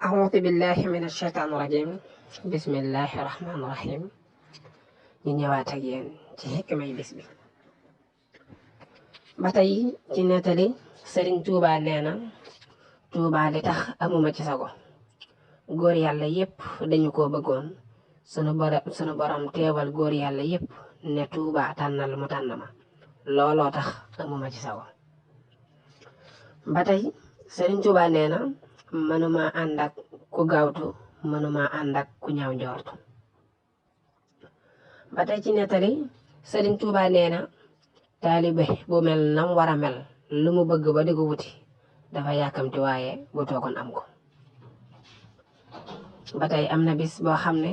أعوذ بالله من الشيطان الرجيم بسم الله الرحمن الرحيم ñu ñëwaat ak yéen ci xikmay bis bi ba tey ci nettali Sëriñ Tuubaa nee na Tuubaa li tax amuma ci sago góor yàlla yépp dañu ko bëggoon sunu borom teewal góor yàlla yépp ne Tuubaa tànnal mu tànn ma looloo tax amuma ci sago ba tey Sëriñ Tuubaa nee na mënuma ànd ak ku gaawtu mënuma ànd ak ku ñaaw njortu ba tey ci nettali Sëriñ Tuubaa nee na taalibe bu mel nam war a mel lu mu bëgg ba di ko wuti dafa yàkkamti waaye bu toogoon am ko ba tey am na bis boo xam ne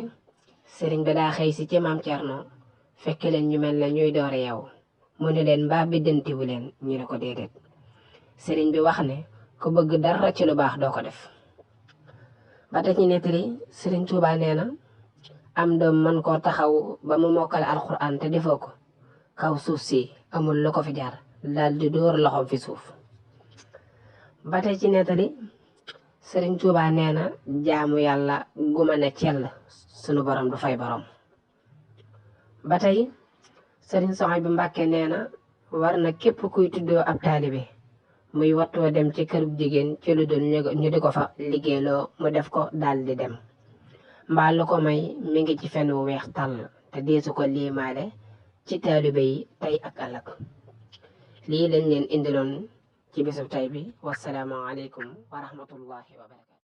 sëriñ bi daa xëy si ci maam Cerno fekk leen ñu mel ne ñuy doore yow mu ne leen mbaa biddantiwu leen ñu ne ko déedéet sëriñ bi wax ne ku bëgg dara ci lu baax doo ko def ba tey ci nettali Sëriñ Tuubaa nee na am doom man koo taxaw ba mu mokkale alxuraan te defoo ko kaw suuf si amul lu ko fi jaar daal di dóor loxoom fi suuf ba tey ci nettali Sëriñ Tuubaa nee na jaamu yàlla guma ne cell sunu borom du fay borom ba tey Sëriñ Sohaybu Mbàkke nee na war na képp kuy tuddoo ab taalibe muy wattoo dem ci kër jigéen ci lu dul ñu di ko fa liggéeyloo mu def ko daal di dem mbaa lu ko may mi ngi ci fen wu weex tàll te deesu ko liimaale ci taalibe yi tey ak ëllëg lii lañ leen indiloon ci bisub tey bi wasalaamu aleykum wa rahmatullahi wa barakatu